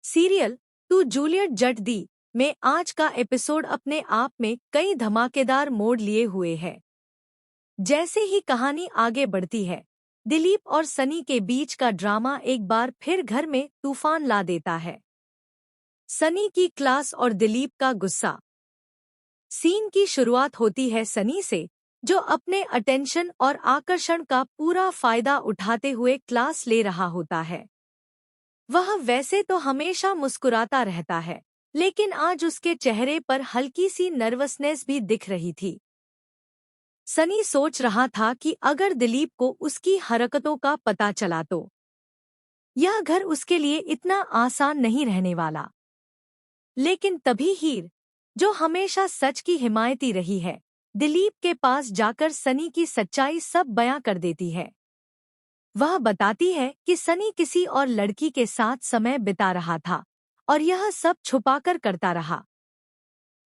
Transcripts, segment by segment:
Serial to Juliet जट दी में आज का एपिसोड अपने आप में कई धमाकेदार मोड़ लिए हुए है। जैसे ही कहानी आगे बढ़ती है, दिलीप और सनी के बीच का ड्रामा एक बार फिर घर में तूफान ला देता है। सनी की क्लास और दिलीप का गुस्सा। सीन की शुरुआत होती है सनी से, जो अपने अटेंशन और आकर्षण का पूरा फायदा उठाते हुए क्लास ले रहा होता है। वह वैसे तो हमेशा मुस्कुराता रहता है, लेकिन आज उसके चेहरे पर हल्की सी नर्वसनेस भी दिख रही थी। सनी सोच रहा था कि अगर दिलीप को उसकी हरकतों का पता चला तो यह घर उसके लिए इतना आसान नहीं रहने वाला। लेकिन तभी हीर, जो हमेशा सच की हिमायती रही है, दिलीप के पास जाकर सनी की सच्चाई सब बयां कर देती है। वह बताती है कि सनी किसी और लड़की के साथ समय बिता रहा था और यह सब छुपाकर करता रहा।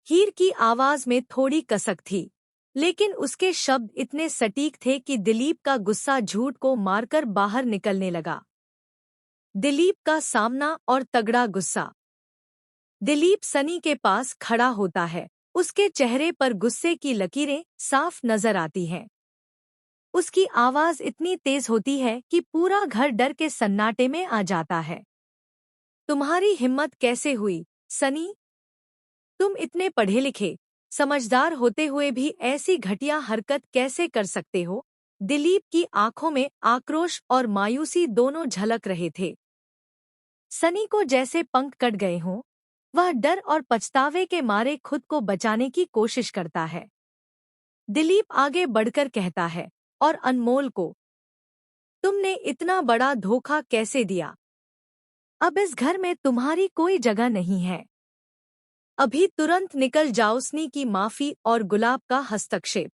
हीर की आवाज में थोड़ी कसक थी, लेकिन उसके शब्द इतने सटीक थे कि दिलीप का गुस्सा झूठ को मारकर बाहर निकलने लगा। दिलीप का सामना और तगड़ा गुस्सा। दिलीप सनी के पास खड़ा होता है, उसके चेहरे पर गुस्से की लकीरें साफ नजर आती हैं। उसकी आवाज इतनी तेज होती है कि पूरा घर डर के सन्नाटे में आ जाता है। तुम्हारी हिम्मत कैसे हुई, सनी? तुम इतने पढ़े लिखे, समझदार होते हुए भी ऐसी घटिया हरकत कैसे कर सकते हो? दिलीप की आंखों में आक्रोश और मायूसी दोनों झलक रहे थे। सनी को जैसे पंख कट गए हों। वह डर और पछतावे के मारे खुद को बचाने की कोशिश करता है। दिलीप आगे बढ़कर कहता है, और अनमोल को तुमने इतना बड़ा धोखा कैसे दिया? अब इस घर में तुम्हारी कोई जगह नहीं है। अभी तुरंत निकल जाओ। सनी की माफी और गुलाब का हस्तक्षेप।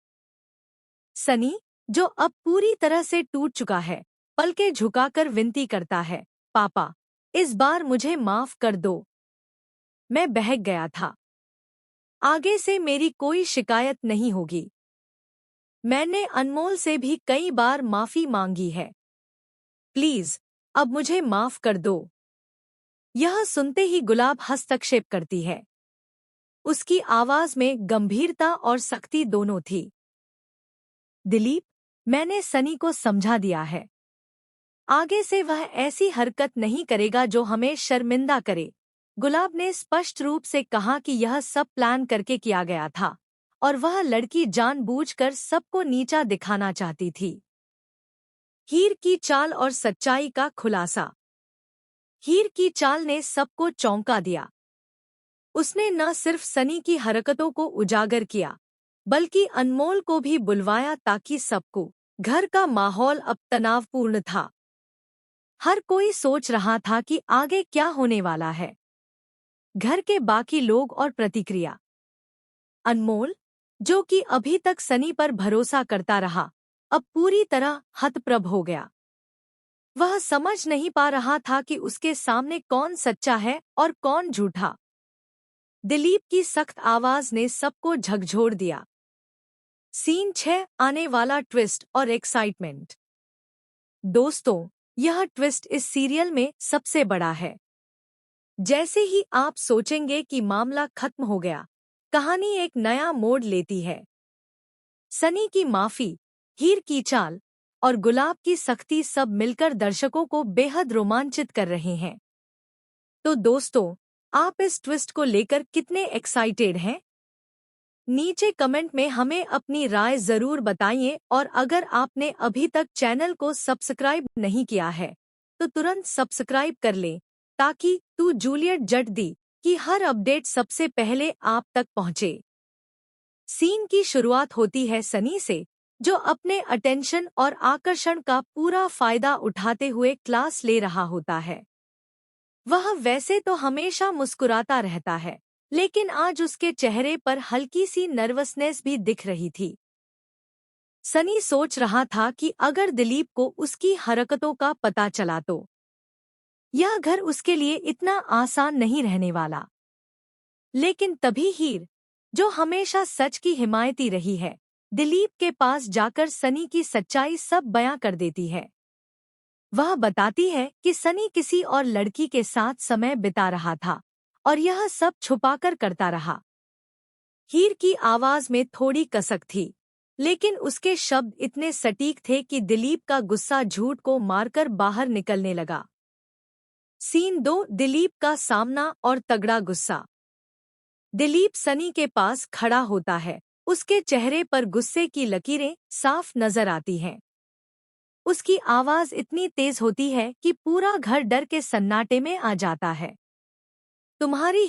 सनी, जो अब पूरी तरह से टूट चुका है, पलके झुकाकर विनती करता है, पापा, इस बार मुझे माफ कर दो। मैं बहक गया था। आगे से मेरी कोई शिकायत नहीं होगी। मैंने अनमोल से भी कई बार माफी मांगी है। प्लीज, अब मुझे माफ कर दो। यह सुनते ही गुलाब हस्तक्षेप करती है। उसकी आवाज में गंभीरता और सख्ती दोनों थी। दिलीप, मैंने सनी को समझा दिया है। आगे से वह ऐसी हरकत नहीं करेगा जो हमें शर्मिंदा करे। गुलाब ने स्पष्ट रूप से कहा कि यह सब प्लान करके किया गया था और वह लड़की जानबूझकर सबको नीचा दिखाना चाहती थी। हीर की चाल और सच्चाई का खुलासा। हीर की चाल ने सबको चौंका दिया। उसने न सिर्फ सनी की हरकतों को उजागर किया, बल्कि अनमोल को भी बुलवाया ताकि सबको घर का माहौल अब तनावपूर्ण था। हर कोई सोच रहा था कि आगे क्या होने वाला है। घर के बाकी लोग और प्रतिक्रिया। अनमोल, जो कि अभी तक सनी पर भरोसा करता रहा, अब पूरी तरह हतप्रभ हो गया। वह समझ नहीं पा रहा था कि उसके सामने कौन सच्चा है और कौन झूठा। दिलीप की सख्त आवाज ने सबको झकझोर दिया। सीन 6, आने वाला ट्विस्ट और एक्साइटमेंट। दोस्तों, यह ट्विस्ट इस सीरियल में सबसे बड़ा है। जैसे ही आप सोचेंगे कि मामला खत्म हो गया, कहानी एक नया मोड़ लेती है। सनी की माफी, हीर की चाल और गुलाब की सख्ती सब मिलकर दर्शकों को बेहद रोमांचित कर रहे हैं। तो दोस्तों, आप इस ट्विस्ट को लेकर कितने एक्साइटेड हैं? नीचे कमेंट में हमें अपनी राय जरूर बताइए और अगर आपने अभी तक चैनल को सब्सक्राइब नहीं किया है, तो तुरंत सब्सक्राइब कर लें ताकि टू जूलियट जट दी की हर अपडेट सबसे पहले आप तक पहुंचे। सीन की शुरुआत होती है सनी से, जो अपने अटेंशन और आकर्षण का पूरा फायदा उठाते हुए क्लास ले रहा होता है। वह वैसे तो हमेशा मुस्कुराता रहता है, लेकिन आज उसके चेहरे पर हल्की सी नर्वसनेस भी दिख रही थी। सनी सोच रहा था कि अगर दिलीप को उसकी हरकतों का पता चला तो यह घर उसके लिए इतना आसान नहीं रहने वाला। लेकिन तभी हीर, जो हमेशा सच की हिमायती रही है, दिलीप के पास जाकर सनी की सच्चाई सब बयां कर देती है। वह बताती है कि सनी किसी और लड़की के साथ समय बिता रहा था और यह सब छुपाकर करता रहा। हीर की आवाज में थोड़ी कसक थी, लेकिन उसके शब्द इतने सटीक थे कि दिलीप का गुस्सा झूठ को मारकर बाहर निकलने लगा। सीन 2, दिलीप का सामना और तगड़ा गुस्सा। दिलीप सनी के पास खड़ा होता है। उसके चेहरे पर गुस्से की लकीरें साफ नजर आती हैं। उसकी आवाज इतनी तेज होती है कि पूरा घर डर के सन्नाटे में आ जाता है। तुम्हारी